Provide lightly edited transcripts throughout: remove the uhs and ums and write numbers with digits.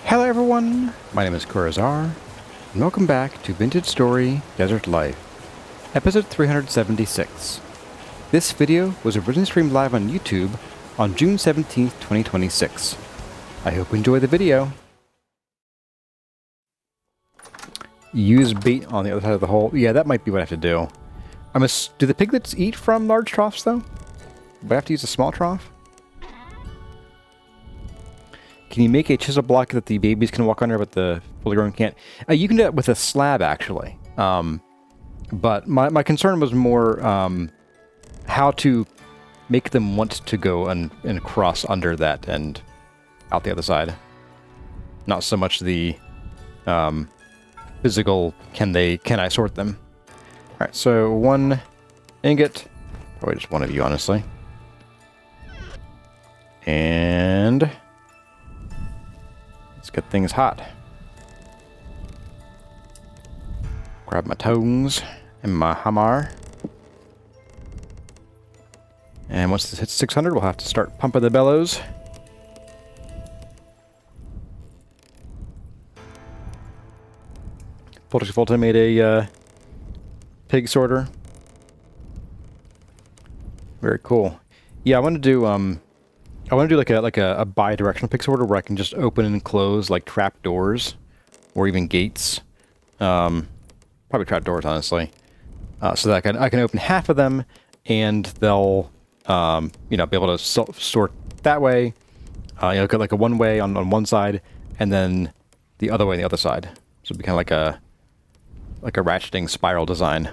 Hello everyone, my name is Kurazar, and welcome back to Vintage Story Desert Life, episode 376. This video was originally streamed live on YouTube on June 17th, 2026. I hope you enjoy the video. Use bait on the other side of the hole. Yeah, that might be what I have to do. Do the piglets eat from large troughs though? Do I have to use a small trough? Can you make a chisel block that the babies can walk under, but the fully grown can't? You can do that with a slab, actually. But my concern was more how to make them want to go and cross under that and out the other side. Not so much the physical, can I sort them? Alright, so one ingot. Probably just one of you, honestly. And let's get things hot. Grab my tongs and my hammer. And once this hits 600, we'll have to start pumping the bellows. Volta made a pig sorter. Very cool. Yeah, I want to do like a bi-directional pig sorter where I can just open and close like trap doors or even gates. Probably trap doors, honestly. So that I can open half of them and they'll be able to sort that way. Like a one way on one side and then the other way on the other side. So it'd be kind of like a ratcheting spiral design.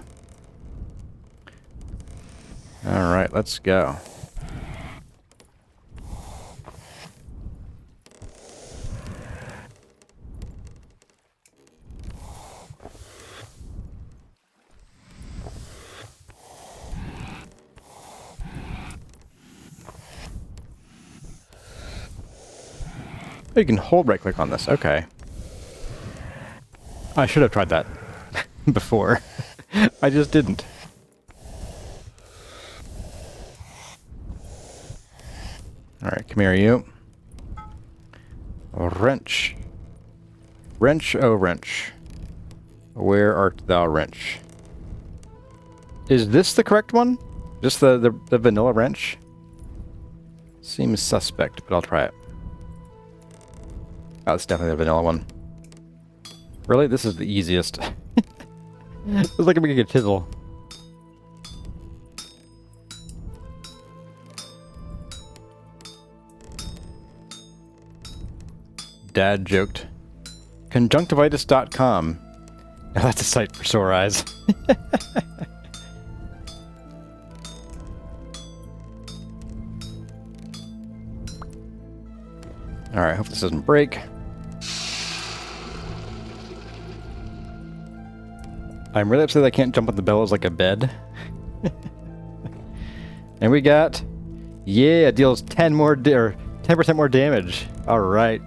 All right, let's go. Oh, you can hold right click on this. Okay. I should have tried that before. I just didn't. Alright, come here, you. Wrench. Wrench, oh wrench. Where art thou, wrench? Is this the correct one? Just the vanilla wrench? Seems suspect, but I'll try it. Oh, it's definitely the vanilla one. Really? This is the easiest. It's like making a chisel. Dad joked. Conjunctivitis.com. Now that's a site for sore eyes. Alright, hope this doesn't break. I'm really upset that I can't jump on the bellows like a bed. And we got... Yeah, it deals 10% more damage. Alright.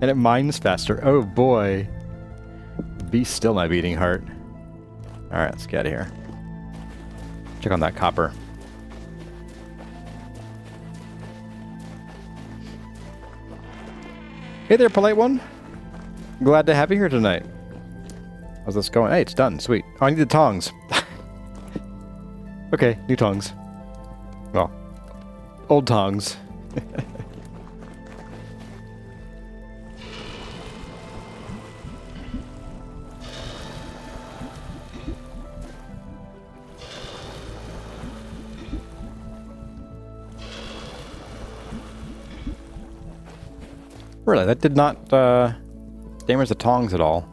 And it mines faster. Oh boy. Be still, my beating heart. Alright, let's get out of here. Check on that copper. Hey there, polite one. Glad to have you here tonight. How's this going? Hey, it's done. Sweet. Oh, I need the tongs. Okay, new tongs. Well, old tongs. Really, that did not damage the tongs at all.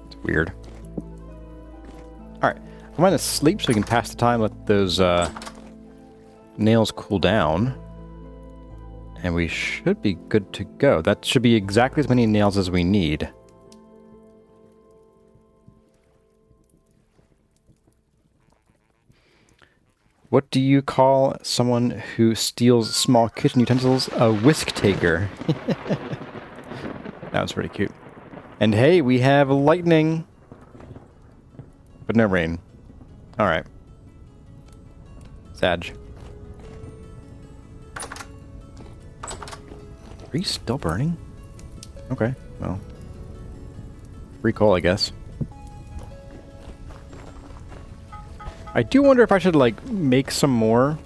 It's weird. Alright, I'm going to sleep so we can pass the time, let those nails cool down. And we should be good to go. That should be exactly as many nails as we need. What do you call someone who steals small kitchen utensils? A whisk taker. That was pretty cute. And hey, we have lightning. But no rain. Alright. Sag. Are you still burning? Okay, well. Free coal, I guess. I do wonder if I should, like, make some more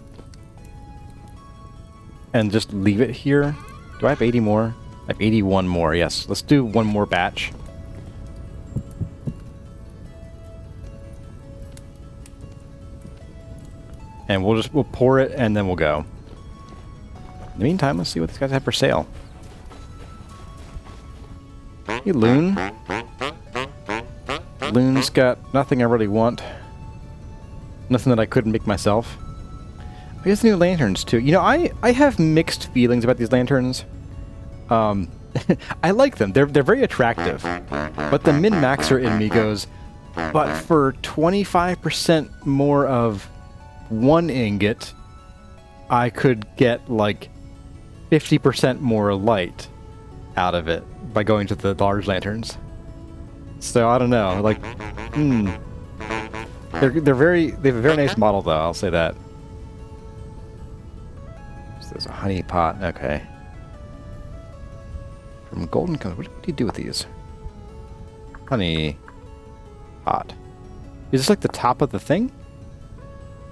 and just leave it here. Do I have 80 more? I have 81 more, yes. Let's do one more batch. And we'll pour it and then we'll go. In the meantime, let's see what these guys have for sale. Hey, Loon. Loon's got nothing I really want. Nothing that I couldn't make myself. I guess new lanterns, too. You know, I have mixed feelings about these lanterns. I like them. They're very attractive. But the min-maxer in me goes, but for 25% more of one ingot, I could get, like, 50% more light out of it by going to the large lanterns. So, I don't know. Like, they have a very nice model, though, I'll say that. So there's a honey pot, okay. From golden cones, what do you do with these? Honey pot. Is this like the top of the thing?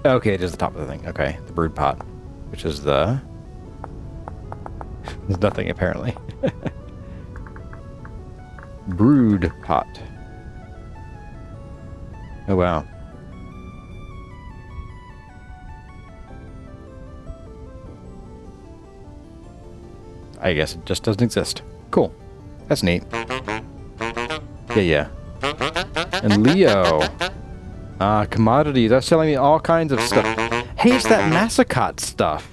Okay, it is the top of the thing. Okay, the brood pot, which is the... There's nothing, apparently. Brood pot. Oh, wow. I guess it just doesn't exist. Cool. That's neat. Yeah. And Leo. Commodities. They're selling me all kinds of stuff. Hey, it's that massacot stuff.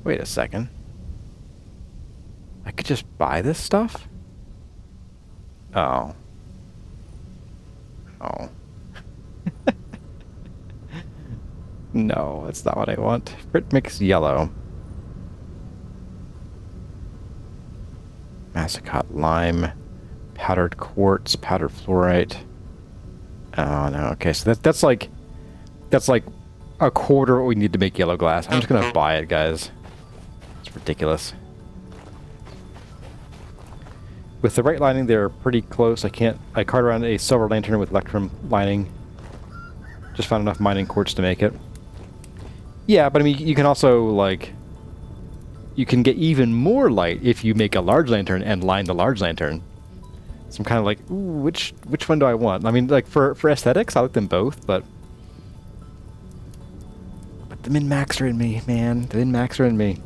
Wait a second. I could just buy this stuff? Oh. Oh. No, that's not what I want. Crit mix yellow. Massacot lime. Powdered quartz. Powdered fluorite. Oh no. Okay, so that's like a quarter of what we need to make yellow glass. I'm just gonna buy it, guys. It's ridiculous. With the right lining, they're pretty close. I cart around a silver lantern with electrum lining. Just found enough mining quartz to make it. Yeah, but I mean, you can also, like... You can get even more light if you make a large lantern and line the large lantern. So I'm kind of like, ooh, which one do I want? I mean, like, for aesthetics, I like them both, but... But the min-maxer in me, man. The min-maxer in me.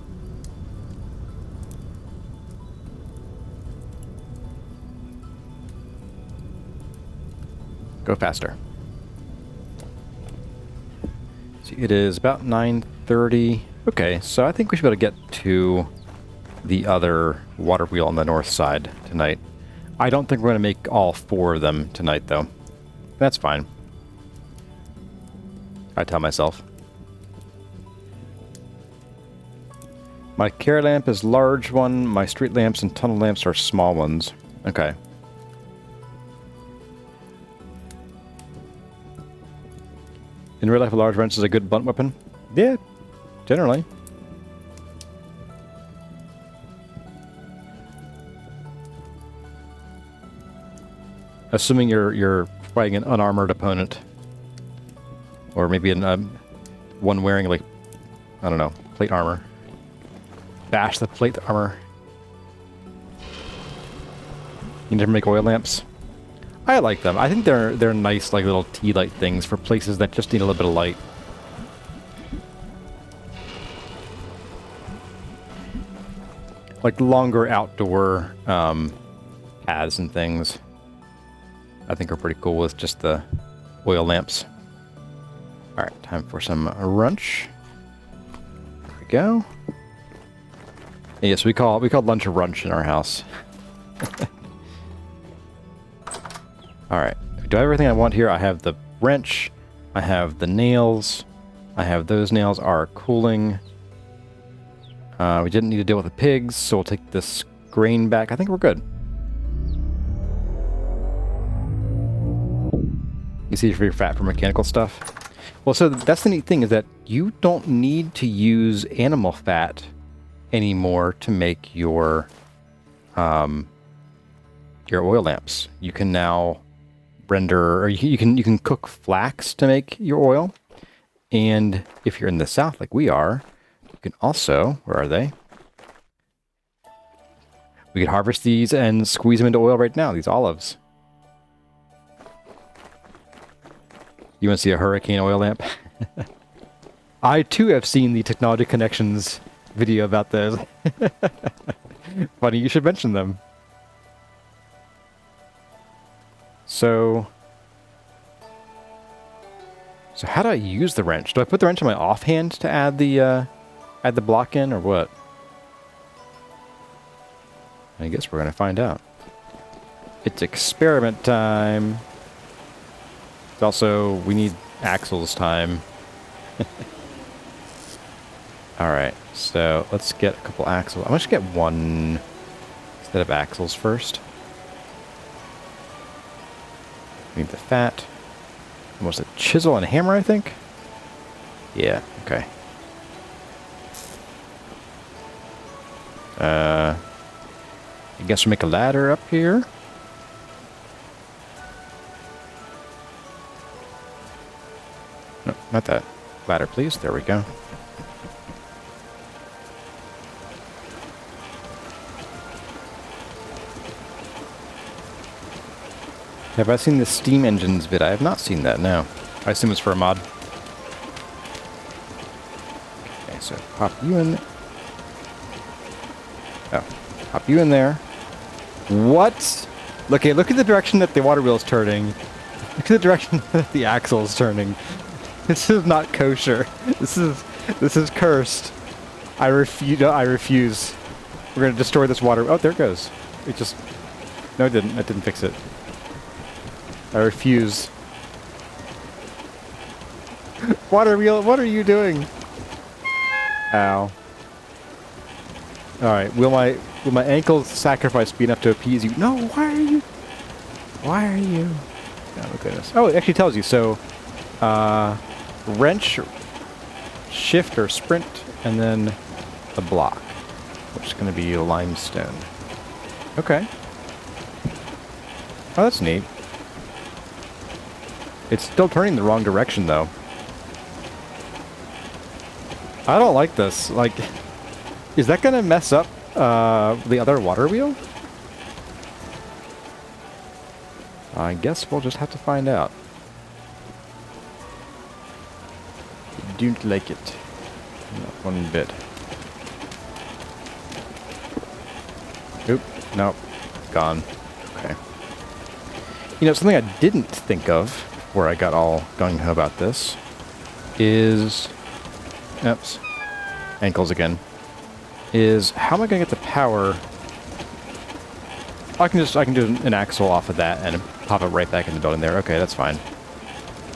Go faster. See, it is about 9:30. Okay, so I think we should be able to get to the other water wheel on the north side tonight. I don't think we're going to make all 4 of them tonight, though. That's fine. I tell myself. My carry lamp is large one. My street lamps and tunnel lamps are small ones. Okay. In real life, a large wrench is a good blunt weapon? Yeah, generally. Assuming you're fighting an unarmored opponent. Or maybe one wearing, like, I don't know, plate armor. Bash the plate armor. You never make oil lamps? I like them. I think they're nice, like, little tea light things for places that just need a little bit of light. Like longer outdoor paths and things. I think are pretty cool with just the oil lamps. All right, time for some brunch. There we go. Yes, we call lunch a brunch in our house. All right. Do I have everything I want here? I have the wrench. I have the nails. I have those nails are cooling. We didn't need to deal with the pigs, so we'll take this grain back. I think we're good. You see if you're fat for mechanical stuff. Well, so that's the neat thing is that you don't need to use animal fat anymore to make your oil lamps. You can now render, or you can cook flax to make your oil. And if you're in the south like we are, you can also, where are they? We could harvest these and squeeze them into oil right now, these olives. You want to see a hurricane oil lamp? I too have seen the Technology Connections video about those. Funny you should mention them. So how do I use the wrench? Do I put the wrench in my offhand to add the block in, or what? I guess we're gonna find out. It's experiment time. It's also, we need axles time. Alright, so let's get a couple axles. I'm gonna just get one instead of axles first. We need the fat. What's it? Chisel and hammer, I think? Yeah, okay. I guess we'll make a ladder up here. No, not that. Ladder, please. There we go. Have I seen the steam engines bit? I have not seen that, no. I assume it's for a mod. Okay, so pop you in. Oh, pop you in there. What? Okay, look at the direction that the water wheel's turning. Look at the direction that the axle's turning. This is not kosher. This is cursed. I refuse. We're gonna destroy this water. Oh, there it goes. It just. No, it didn't. It didn't fix it. I refuse. Water wheel, what are you doing? Ow. Alright, will my ankle sacrifice be enough to appease you? No, why are you? Why are you? Oh my goodness. Oh, it actually tells you. So, wrench, shift or sprint, and then the block, which is going to be limestone. Okay. Oh, that's neat. It's still turning the wrong direction, though. I don't like this. Like, is that going to mess up the other water wheel? I guess we'll just have to find out. Don't like it. Not one bit. Oop. Nope. Gone. Okay. You know, something I didn't think of, where I got all gung-ho about this, is... Oops. Ankles again. Is how am I going to get the power... I can do an axle off of that and pop it right back in the building there. Okay, that's fine.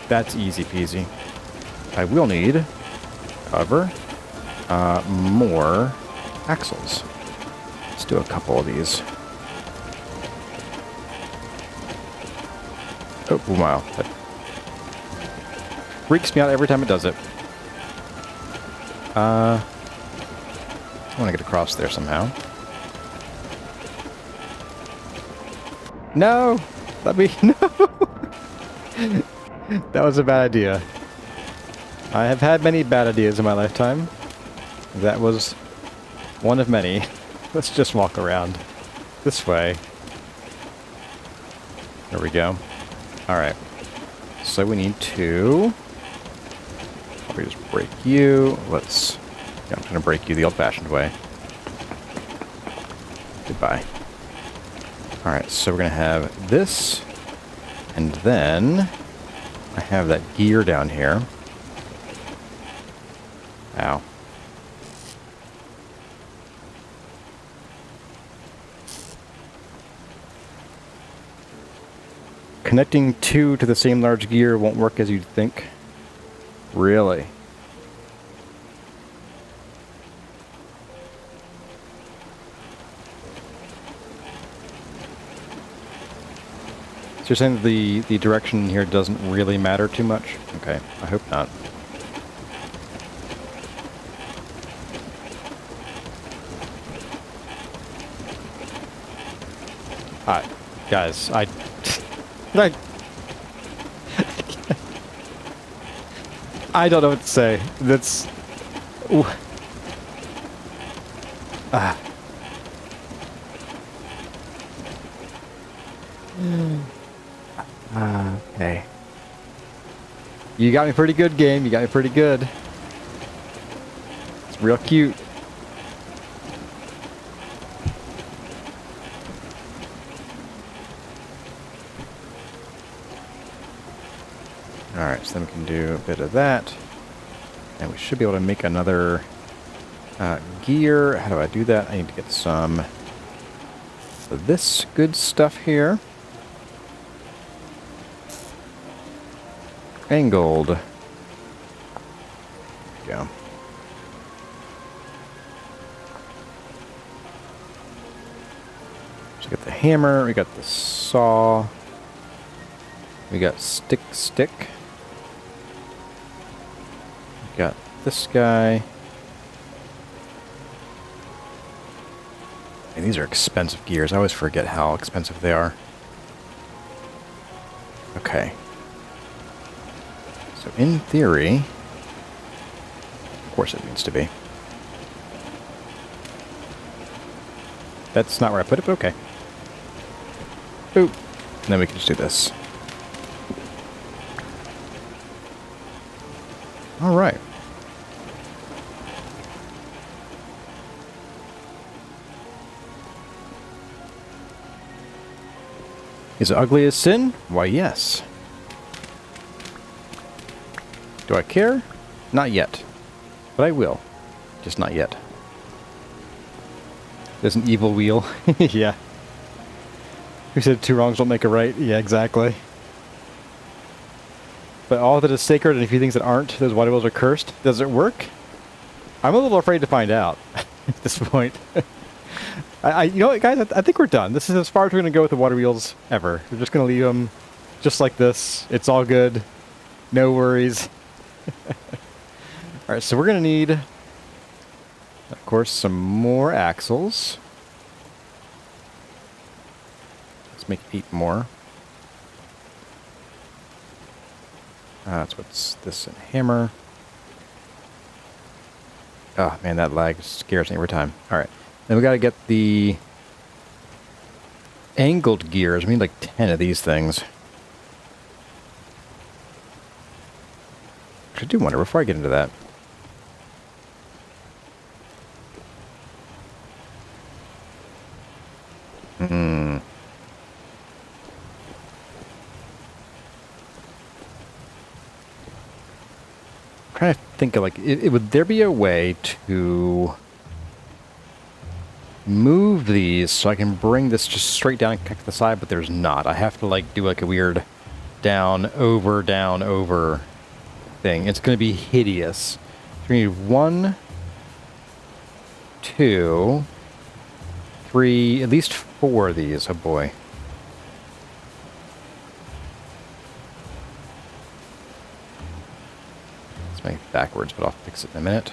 That's easy peasy. I will need, however, more axles. Let's do a couple of these. Oh, wow. That freaks me out every time it does it. I want to get across there somehow. No! Let me... No! That was a bad idea. I have had many bad ideas in my lifetime. That was one of many. Let's just walk around. This way. There we go. Alright. So we need to... Probably just break you. Let's... Yeah, I'm going to break you the old-fashioned way. Goodbye. Alright, so we're going to have this. And then... I have that gear down here. Ow. Connecting two to the same large gear won't work as you'd think. Really? So you're saying that the direction here doesn't really matter too much? Okay, I hope not. Alright, guys, I I don't know what to say. That's... Ooh. Ah. Okay. You got me pretty good, game. You got me pretty good. It's real cute. Alright, so then we can do a bit of that. And we should be able to make another gear. How do I do that? I need to get some of this good stuff here. Angled. There we go. So we got the hammer, we got the saw, we got stick. We got this guy. And these are expensive gears. I always forget how expensive they are. Okay. So in theory, of course it needs to be. That's not where I put it, but okay. Boop. And then we can just do this. All right. Is it ugly as sin? Why, yes. Do I care? Not yet. But I will. Just not yet. There's an evil wheel. Yeah. Who said two wrongs don't make a right? Yeah, exactly. But all that is sacred and a few things that aren't, those water wheels are cursed. Does it work? I'm a little afraid to find out at this point. You know what, guys? I think we're done. This is as far as we're going to go with the water wheels ever. We're just going to leave them just like this. It's all good. No worries. Alright, so we're going to need, of course, some more axles. Let's make 8 more. That's what's this and hammer. Oh, man, that lag scares me every time. Alright. Then we got to get the angled gears. We need like 10 of these things. I do wonder, before I get into that. I'm trying to think of like, would there be a way to move these so I can bring this just straight down and connect to the side, but there's not. I have to like do like a weird down, over thing. It's going to be hideous. So we need 1, 2, 3, at least 4 of these. Oh boy. Let's make it backwards, but I'll fix it in a minute.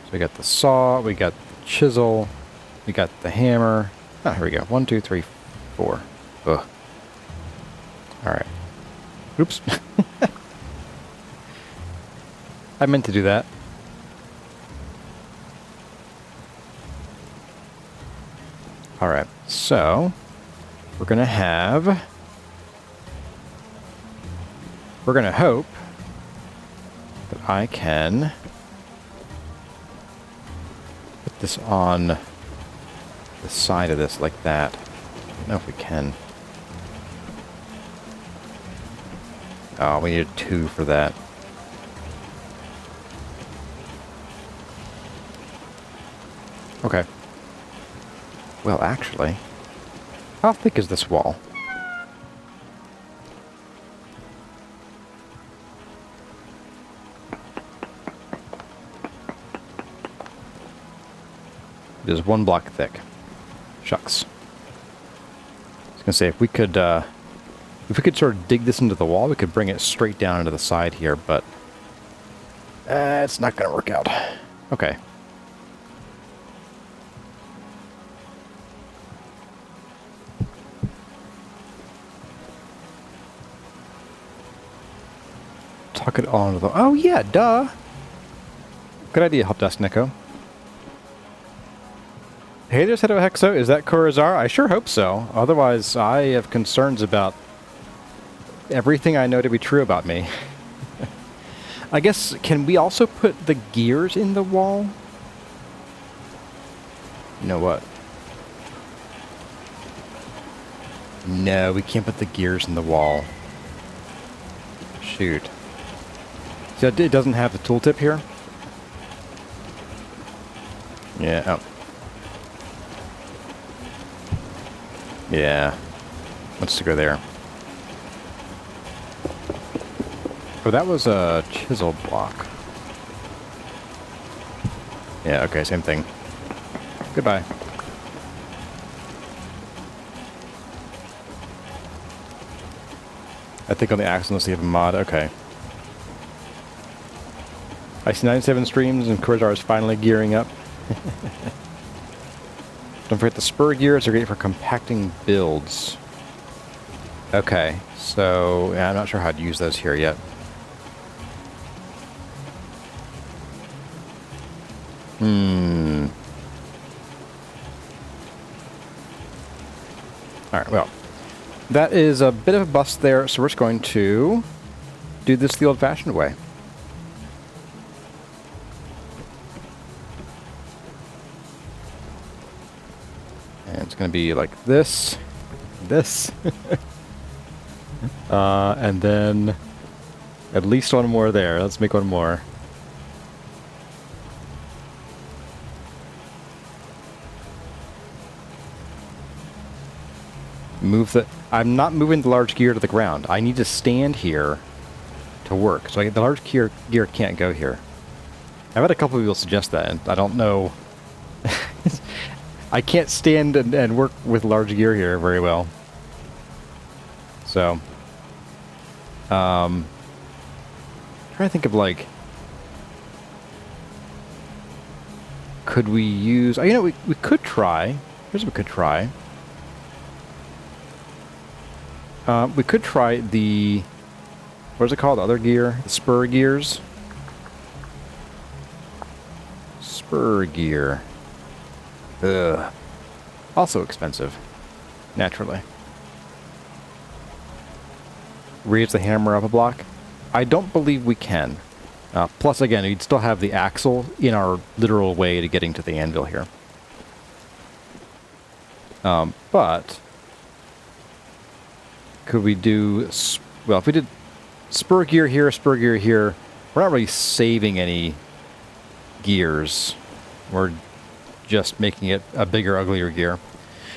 So we got the saw, we got the chisel, we got the hammer. Oh, here we go. 1, 2, 3, 4. Ugh. Alright. Oops. I meant to do that. Alright, so we're going to hope that I can put this on the side of this like that. I don't know if we can. Oh, we needed 2 for that. Okay. Well, actually, how thick is this wall? It is 1 block thick. Shucks. It's gonna say if we could sort of dig this into the wall, we could bring it straight down into the side here, but it's not gonna work out. Okay. Tuck it all into the... Oh yeah, duh! Good idea, Help Desk Nico. Hey there, Seto Hexo. Is that Corazar? I sure hope so. Otherwise, I have concerns about everything I know to be true about me. I guess, can we also put the gears in the wall? You know what? No, we can't put the gears in the wall. Shoot. So it doesn't have the tooltip here? Yeah, oh. Yeah. Let's go there. Oh, that was a chisel block. Yeah, okay, same thing. Goodbye. I think on the axle, unless you have a mod. Okay. I see 97 streams and Corazar is finally gearing up. Don't forget the spur gears are great for compacting builds. Okay, so yeah, I'm not sure how to use those here yet. Alright, well, that is a bit of a bust there, so we're just going to do this the old-fashioned way. And it's going to be like this, and then at least one more there. Let's make one more. Move the... I'm not moving the large gear to the ground. I need to stand here to work. So the large gear can't go here. I've had a couple of people suggest that, and I don't know... I can't stand and work with large gear here very well. So... trying to think of, like... Could we use... Oh, you know, we could try... Here's what we could try. We could try the... What is it called? The other gear? The spur gears? Spur gear. Ugh. Also expensive. Naturally. Raise the hammer up a block? I don't believe we can. Plus, again, we'd still have the axle in our literal way to getting to the anvil here. But... Could we do... Well, if we did spur gear here, we're not really saving any gears. We're just making it a bigger, uglier gear.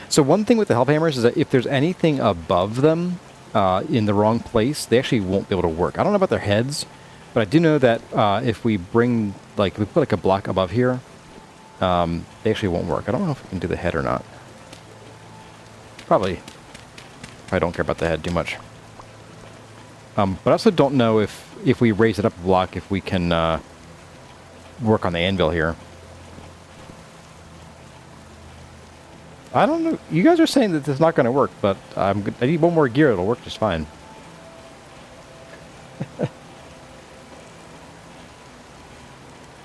So one thing with the help hammers is that if there's anything above them in the wrong place, they actually won't be able to work. I don't know about their heads, but I do know that if we bring, like, we put like a block above here, they actually won't work. I don't know if we can do the head or not. Probably. I don't care about the head too much. But I also don't know if we raise it up a block, if we can work on the anvil here. I don't know. You guys are saying that this is not going to work, but I need one more gear. It'll work just fine.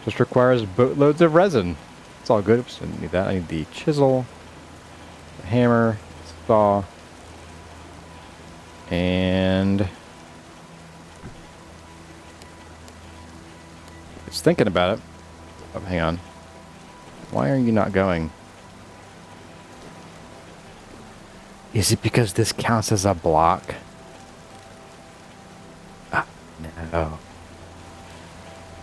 Just requires boatloads of resin. It's all good. Oops, I didn't need that. I need the chisel, the hammer, saw, and... It's thinking about it. Oh, hang on. Why are you not going? Is it because this counts as a block? Ah, no.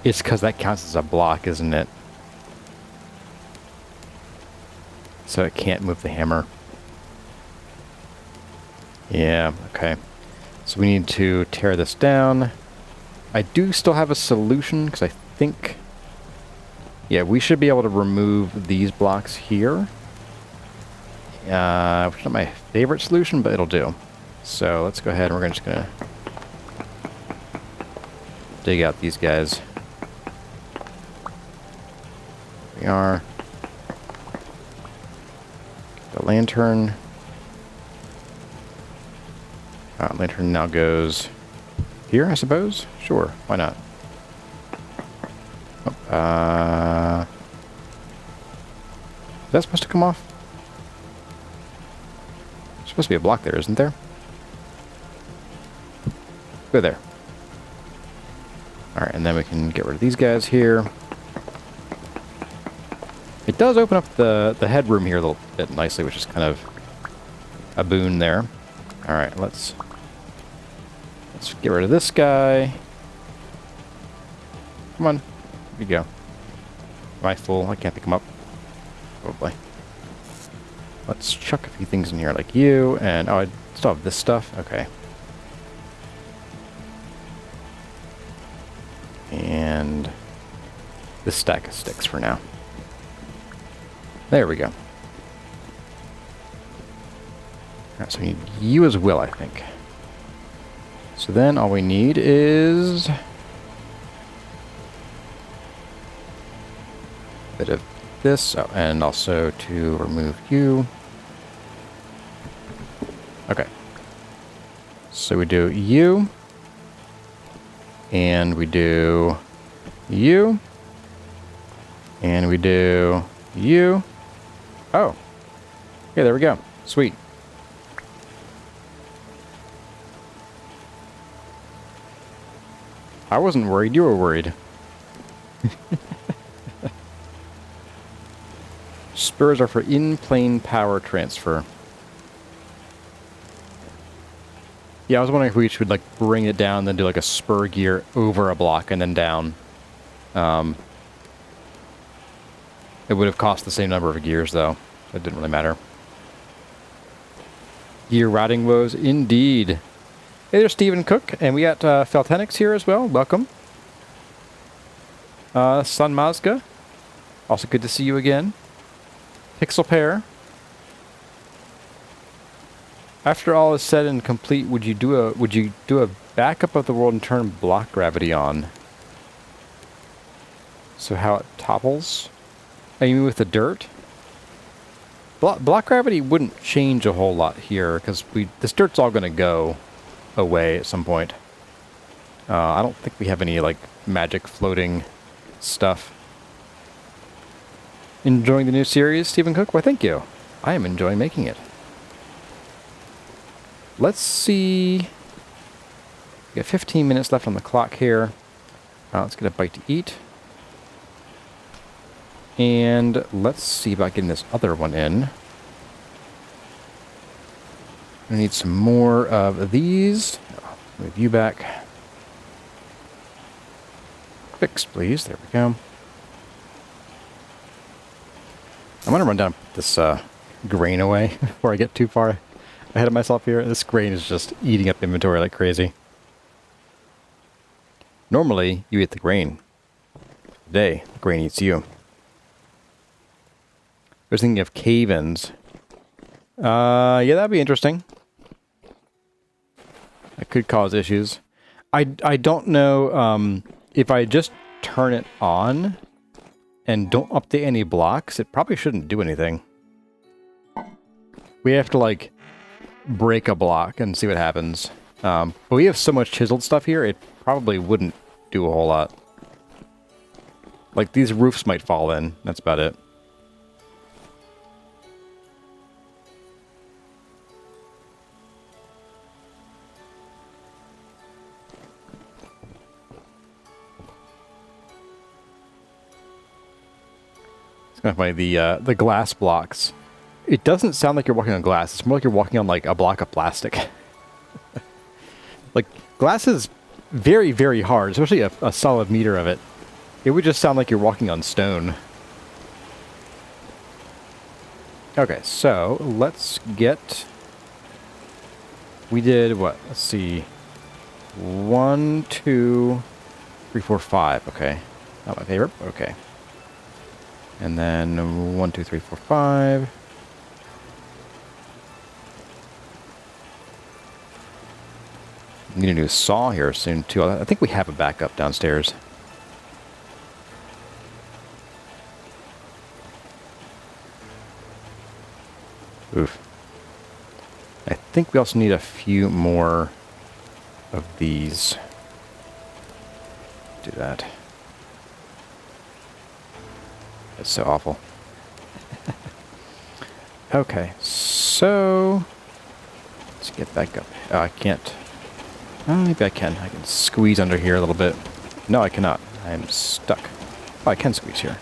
It's because that counts as a block, isn't it? So it can't move the hammer. Yeah, okay. So we need to tear this down. I do still have a solution, because I think... Yeah, we should be able to remove these blocks here. Which is not my favorite solution, but it'll do. So let's go ahead and we're just gonna dig out these guys. Here we are. The lantern. Lantern now goes here, I suppose? Sure, why not? Oh, is that supposed to come off? There's supposed to be a block there, isn't there? Go there. Alright, and then we can get rid of these guys here. It does open up the headroom here a little bit nicely, which is kind of a boon there. Alright, let's get rid of this guy. Come on. Here you go. Am I full? I can't pick him up. Probably. Let's chuck a few things in here like you, and oh, I still have this stuff. Okay. And this stack of sticks for now. There we go. Alright, so we need you as well, I think. So then all we need is a bit of this, oh, and also to remove you. Okay. So we do you, and we do you, and we do you. Oh. Okay, there we go. Sweet. I wasn't worried, you were worried. Spurs are for in-plane power transfer. Yeah, I was wondering if we should, like, bring it down, then do, like, a spur gear over a block and then down. It would have cost the same number of gears, though. It didn't really matter. Gear routing woes, indeed. Hey there's Stephen Cook, and we got Feltenix here as well. Welcome. Sun Mazga. Also good to see you again. Pixel Pair. After all is said and complete, would you do a backup of the world and turn block gravity on? So how it topples? Oh, you mean with the dirt? Block gravity wouldn't change a whole lot here because this dirt's all going to go away at some point. I don't think we have any like magic floating stuff. Enjoying the new series, Stephen Cook? Why, thank you. I am enjoying making it. Let's see. We got 15 minutes left on the clock here. Let's get a bite to eat. And let's see about getting this other one in. I need some more of these. Move you back. Fixed, please. There we go. I'm going to run down this grain away before I get too far ahead of myself here. This grain is just eating up inventory like crazy. Normally, you eat the grain. Today, the grain eats you. I was thinking of cave-ins. Yeah, that'd be interesting. That could cause issues. I don't know if I just turn it on and don't update any blocks, it probably shouldn't do anything. We have to, like, break a block and see what happens. But we have so much chiseled stuff here, it probably wouldn't do a whole lot. Like, these roofs might fall in. That's about it. Kind of funny, the glass blocks. It doesn't sound like you're walking on glass. It's more like you're walking on like a block of plastic. Like glass is very, very hard, especially a solid meter of it. It would just sound like you're walking on stone. Okay, so let's get. We did what? Let's see. 1, 2, 3, 4, 5. Okay, not my favorite. Okay. And then 1, 2, 3, 4, 5. Need a new saw here soon, too. I think we have a backup downstairs. Oof. I think we also need a few more of these. Do that. That's so awful. Okay, so let's get back up. Oh, I can't. Oh, maybe I can. I can squeeze under here a little bit. No, I cannot. I am stuck. Oh, I can squeeze here.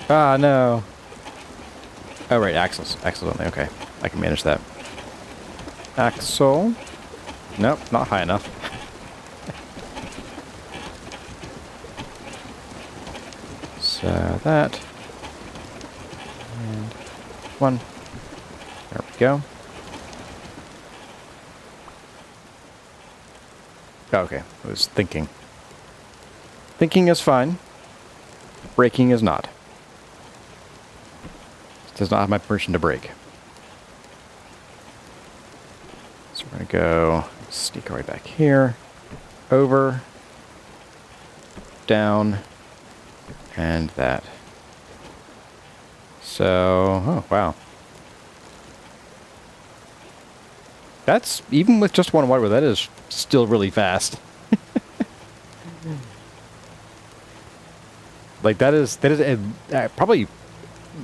Ah, no. Oh, right, axles. Axles only. Okay, I can manage that. Axle. Nope, not high enough. So that. And one. There we go. Oh, okay, I was thinking. Thinking is fine. Braking is not. It does not have my permission to brake. So we're going to go sneak our way back here. Over. Down. And that. So, oh, wow. That's, even with just one Waterwheel, that is still really fast. Like, that is probably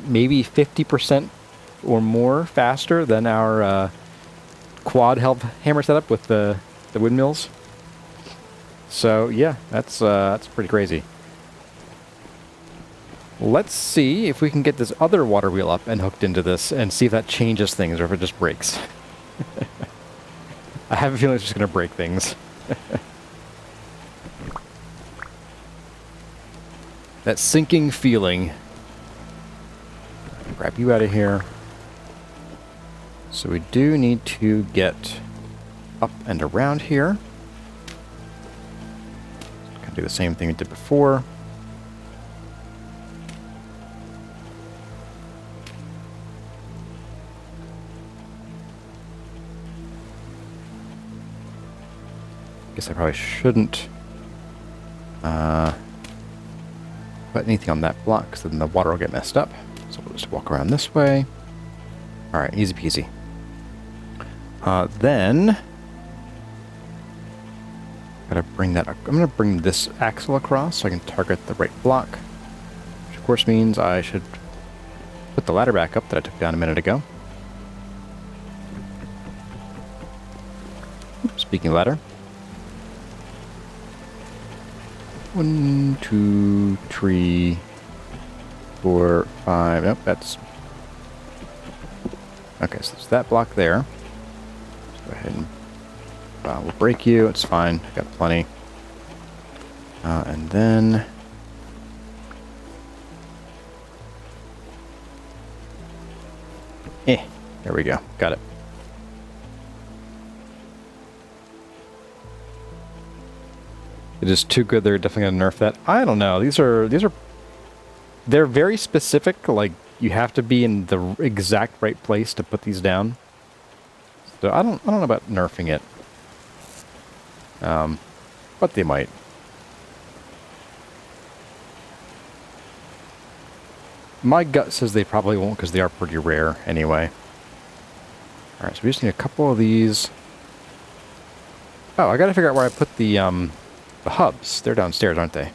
maybe 50% or more faster than our quad hammer setup with the windmills. So, yeah, that's pretty crazy. Let's see if we can get this other water wheel up and hooked into this and see if that changes things or if it just breaks. I have a feeling it's just going to break things. That sinking feeling. Grab you out of here. So we do need to get up and around here. Kind of do the same thing we did before. Guess I probably shouldn't put anything on that block, because then the water will get messed up. So we'll just walk around this way. Alright, easy peasy. Then gotta bring that. I'm gonna bring this axle across so I can target the right block. Which of course means I should put the ladder back up that I took down a minute ago. Speaking of ladder. 1, 2, 3, 4, 5. Nope, that's... Okay, so there's that block there. Let's go ahead and... we'll break you. It's fine. I've got plenty. And then... there we go. Got it. It is too good. They're definitely gonna nerf that. I don't know. They're very specific. Like, you have to be in the exact right place to put these down. So I don't know about nerfing it. But they might. My gut says they probably won't, because they are pretty rare anyway. All right, so we just need a couple of these. Oh, I gotta figure out where I put the hubs. They're downstairs, aren't they?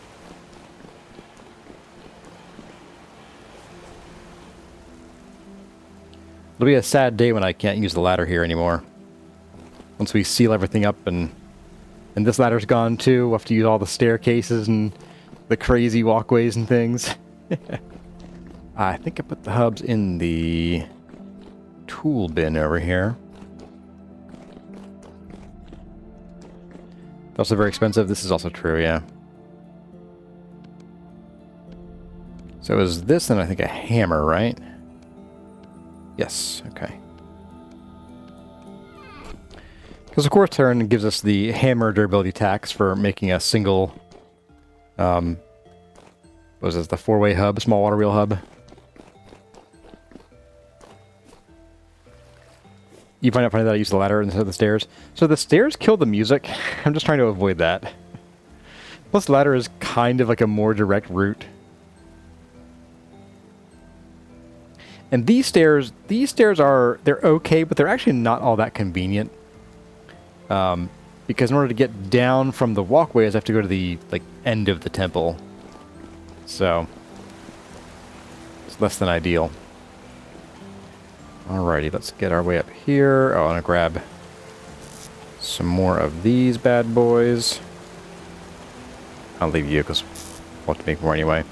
It'll be a sad day when I can't use the ladder here anymore. Once we seal everything up and this ladder's gone too, we'll have to use all the staircases and the crazy walkways and things. I think I put the hubs in the tool bin over here. Also very expensive. This is also true, yeah. So it was this and I think a hammer, right? Yes, okay. Because of course Terran gives us the hammer durability tax for making a single, what was this, the 4-way hub, small water wheel hub. You find out funny that I use the ladder instead of the stairs. So the stairs kill the music. I'm just trying to avoid that. Plus the ladder is kind of like a more direct route. And these stairs are, they're okay, but they're actually not all that convenient. Because in order to get down from the walkways, I have to go to the end of the temple. So it's less than ideal. Alrighty, let's get our way up here. Oh, I'm gonna grab some more of these bad boys. I'll leave you because we'll have to make more anyway.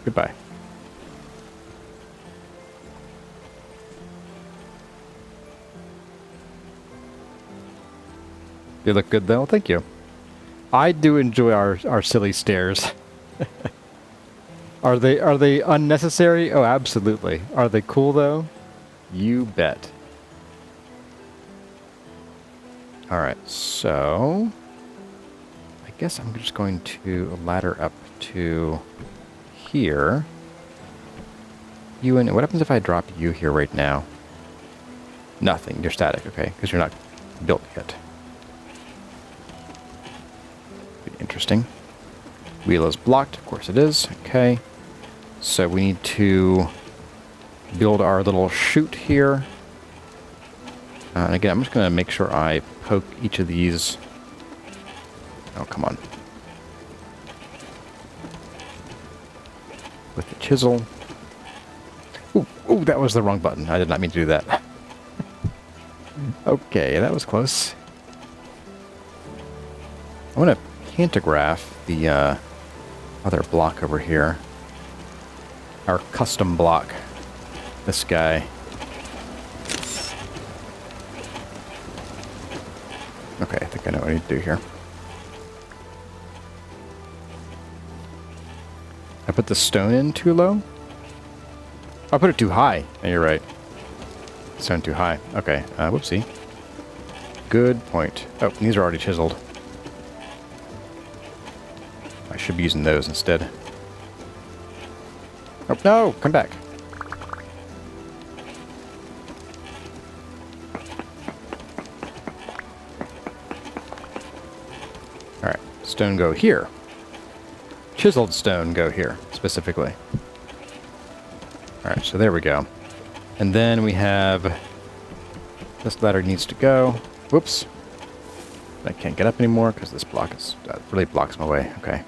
Goodbye. They look good though, thank you. I do enjoy our silly stairs. Are they unnecessary? Oh, absolutely. Are they cool though? You bet. Alright, so I guess I'm just going to ladder up to here. You and what happens if I drop you here right now? Nothing. You're static, okay, because you're not built yet. Interesting. Wheel is blocked. Of course it is. Okay. So we need to build our little chute here. And again, I'm just going to make sure I poke each of these. Oh, come on. With the chisel. Ooh, ooh, that was the wrong button. I did not mean to do that. Okay, that was close. I want to pantograph the other block over here. Our custom block. This guy. Okay, I think I know what I need to do here. I put the stone in too low? I put it too high. No, you're right. Stone too high. Okay, whoopsie. Good point. Oh, these are already chiseled. I should be using those instead. Oh, no! Come back. Alright, stone go here. Chiseled stone go here, specifically. Alright, so there we go. And then we have... This ladder needs to go. Whoops. I can't get up anymore because this block is... really blocks my way. Okay.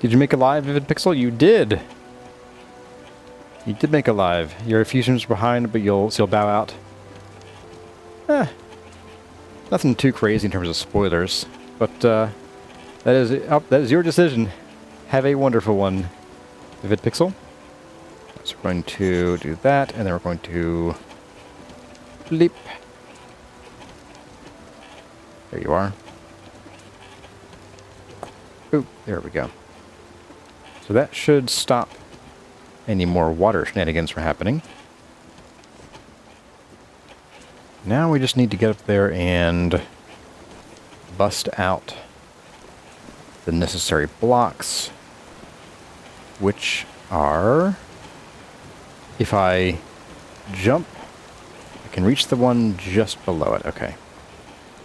Did you make a live, Vivid Pixel? You did! You did make a live. Your fusion's behind, but you'll bow out. Nothing too crazy in terms of spoilers, but that is your decision. Have a wonderful one, Vivid Pixel. So we're going to do that, and then we're going to leap. There you are. Ooh, there we go. So that should stop any more water shenanigans from happening. Now we just need to get up there and bust out the necessary blocks, which are, if I jump, I can reach the one just below it. Okay.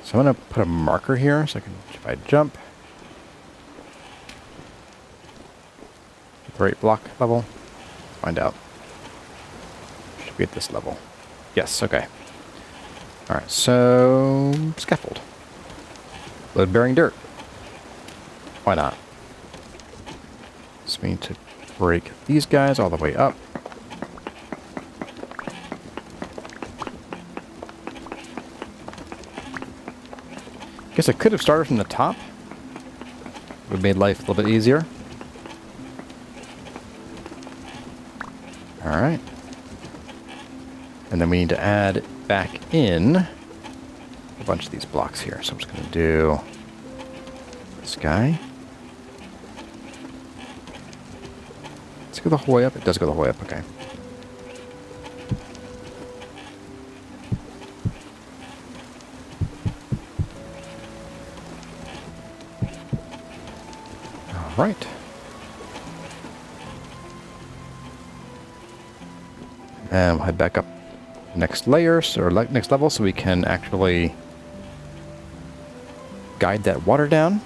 So I'm going to put a marker here so I can, if I jump, the right block level, find out. Should be at this level. Yes, okay. Alright, so scaffold. Load bearing dirt. Why not? So we need to break these guys all the way up. Guess I could have started from the top. Would have made life a little bit easier. Alright. And then we need to add back in a bunch of these blocks here. So I'm just going to do this guy. Let's go the whole way up. It does go the whole way up. Okay. right. And we'll head back up next layers, or next level, so we can actually guide that water down.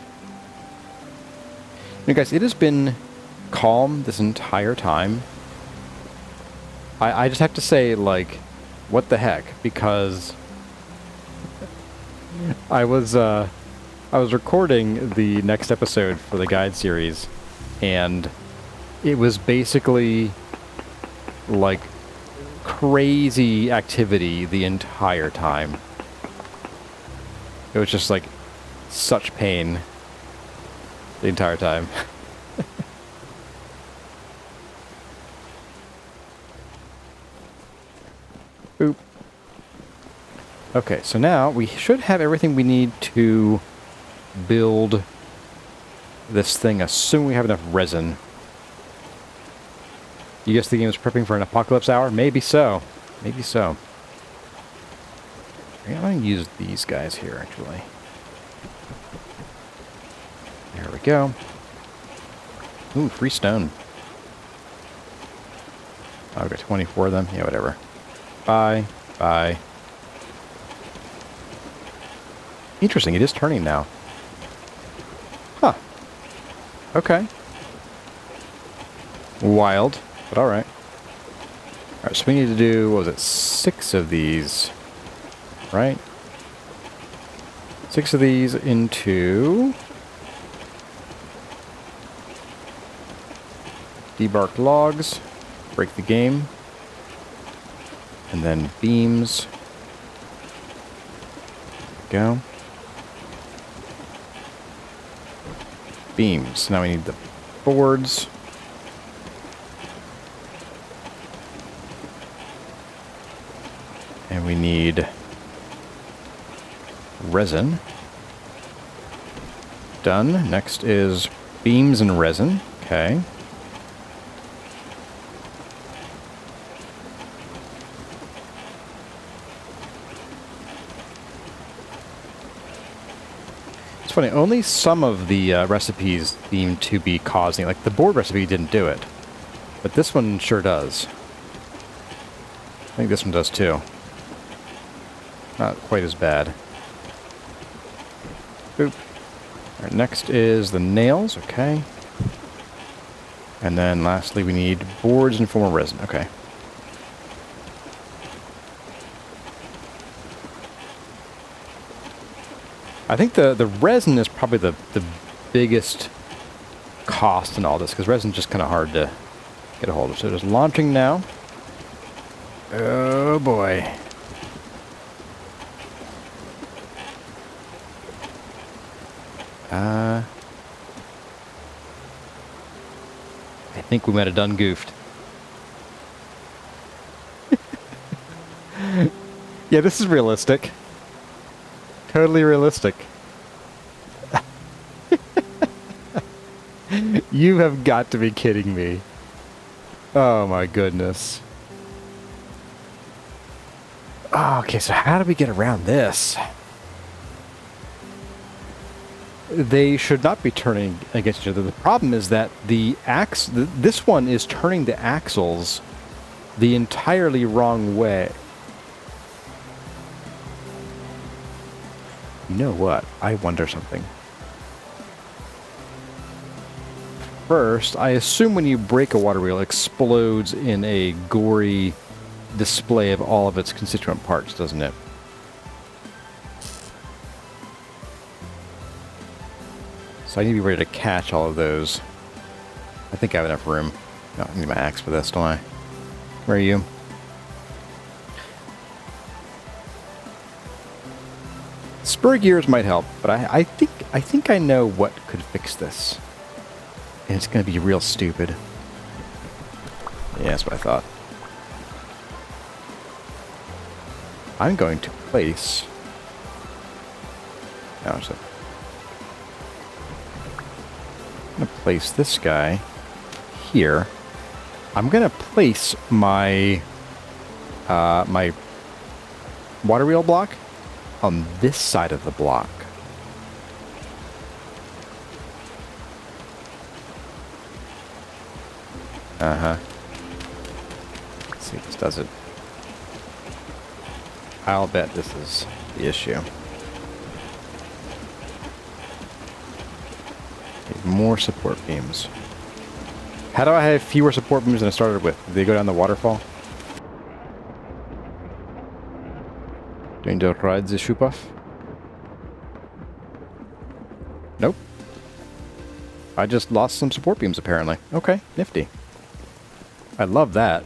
You know, guys, it has been calm this entire time. I just have to say, like, what the heck? Because I was recording the next episode for the guide series, and it was basically like crazy activity the entire time. It was just like such pain the entire time. Boop. Okay, so now we should have everything we need to build this thing, assuming we have enough resin. You guess the game is prepping for an apocalypse hour? Maybe so. Maybe so. I'm going to use these guys here, actually. There we go. Ooh, free stone. Oh, I've got 24 of them. Yeah, whatever. Bye. Bye. Interesting, it is turning now. Huh. Okay. Wild, but alright. Alright, so we need to do, what was it, 6 of these, right? 6 of these into debarked logs, break the game, and then beams. Go. Beams. Now we need the boards. And we need resin. Done. Next is beams and resin. Okay. It's funny, only some of the recipes seem to be causing, like the board recipe didn't do it, but this one sure does. I think this one does too. Not quite as bad. Boop. All right, next is the nails, okay. And then lastly we need boards and form of resin, okay. I think the resin is probably the biggest cost in all this, because resin's just kind of hard to get a hold of. So it is launching now. Oh boy. I think we might have done goofed. Yeah, this is realistic. Totally realistic. You have got to be kidding me. Oh my goodness. Oh, okay, so how do we get around this? They should not be turning against each other. The problem is that this one is turning the axles the entirely wrong way. You know what? I wonder something. First, I assume when you break a water wheel, it explodes in a gory display of all of its constituent parts, doesn't it? So I need to be ready to catch all of those. I think I have enough room. No, I need my axe for this, don't I? Where are you? Spur gears might help, but I think I know what could fix this. And it's going to be real stupid. Yeah, that's what I thought. I'm going to place... No, so I'm going to place this guy here. I'm going to place my my water wheel block on this side of the block. Uh-huh. Let's see if this does it. I'll bet this is the issue. Need more support beams. How do I have fewer support beams than I started with? Do they go down the waterfall? Going to ride the shoe puff? Nope. I just lost some support beams apparently. Okay, nifty. I love that.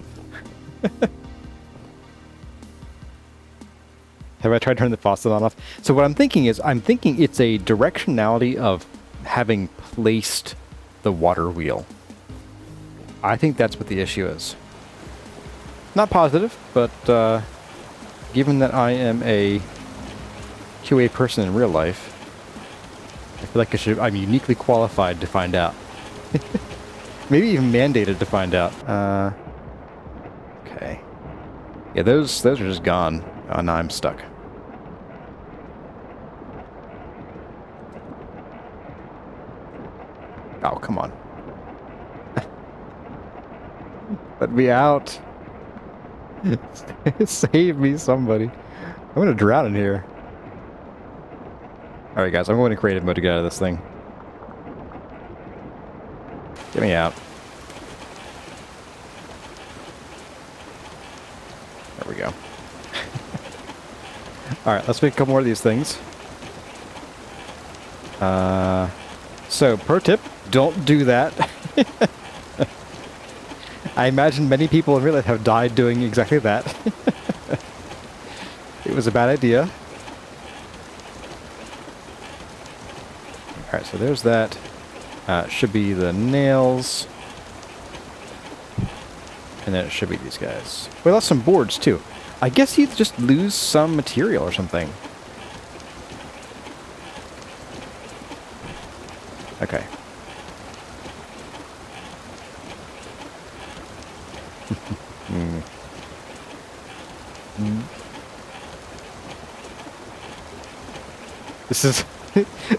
Have I tried to turn the faucet on off? So what I'm thinking is, it's a directionality of having placed the water wheel. I think that's what the issue is. Not positive, but given that I am a QA person in real life, I feel like I'm uniquely qualified to find out. Maybe even mandated to find out. Okay. Yeah, those are just gone. Oh, now I'm stuck. Oh, come on. Let me out. Save me, somebody. I'm gonna drown in here. Alright guys, I'm going to creative mode to get out of this thing. Get me out. There we go. Alright, let's make a couple more of these things. So, pro tip, don't do that. I imagine many people in real life have died doing exactly that. It was a bad idea. Alright, so there's that. Should be the nails. And then it should be these guys. We lost some boards too. I guess you just lose some material or something. Okay.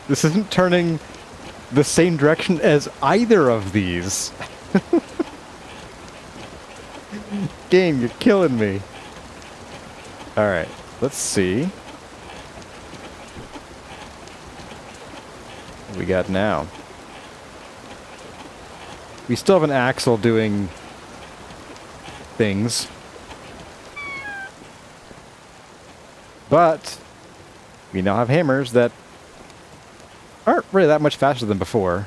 This isn't turning the same direction as either of these. Game, you're killing me. Alright, let's see. What we got now? We still have an axle doing things. But we now have hammers that aren't really that much faster than before.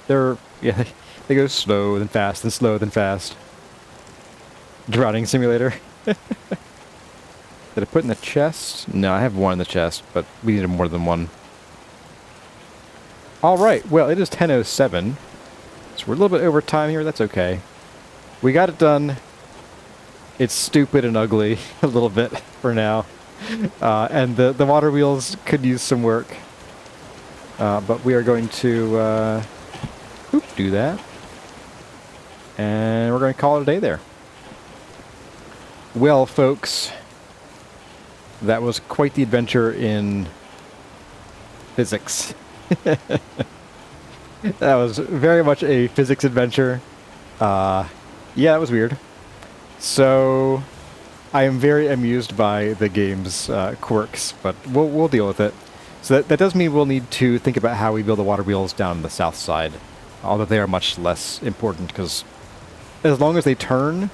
They're, yeah, they go slow, then fast, then slow, then fast. Drowning simulator. Did I put in the chest? No, I have one in the chest, but we needed more than one. Alright, well, it is 10:07. So we're a little bit over time here, that's okay. We got it done. It's stupid and ugly a little bit for now. And the water wheels could use some work. But we are going to do that. And we're going to call it a day there. Well, folks, that was quite the adventure in physics. That was very much a physics adventure. Yeah, it was weird. So, I am very amused by the game's quirks, but we'll deal with it. So that does mean we'll need to think about how we build the water wheels down the south side. Although they are much less important, because as long as they turn,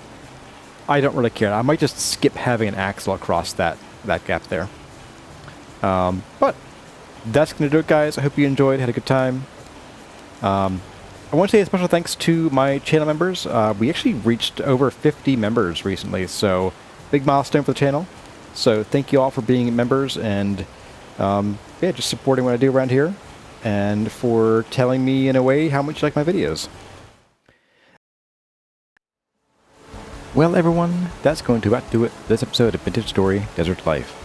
I don't really care. I might just skip having an axle across that gap there. But that's going to do it, guys. I hope you enjoyed, had a good time. I want to say a special thanks to my channel members. We actually reached over 50 members recently, so big milestone for the channel. So thank you all for being members and yeah, just supporting what I do around here, and for telling me in a way how much you like my videos. Well, everyone, that's going to about do it for this episode of Vintage Story Desert Life.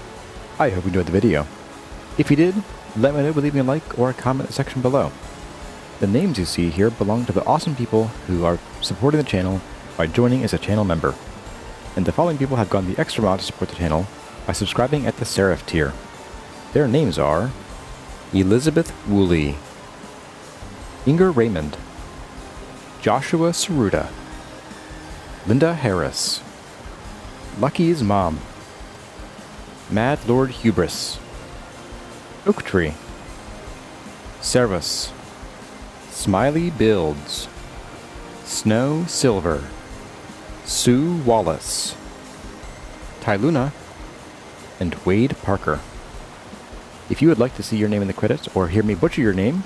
I hope you enjoyed the video. If you did, let me know by leaving a like or a comment in the section below. The names you see here belong to the awesome people who are supporting the channel by joining as a channel member. And the following people have gone the extra mile to support the channel by subscribing at the Seraph tier. Their names are Elizabeth Woolley, Inger Raymond, Joshua Saruda, Linda Harris, Lucky's Mom, Mad Lord Hubris, Oak Tree, Servus, Smiley Builds, Snow Silver, Sue Wallace, Tyluna, and Wade Parker. If you would like to see your name in the credits or hear me butcher your name,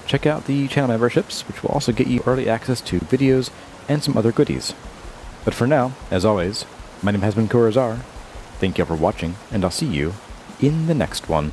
check out the channel memberships, which will also get you early access to videos and some other goodies. But for now, as always, my name has been Corazar. Thank you for watching, and I'll see you in the next one.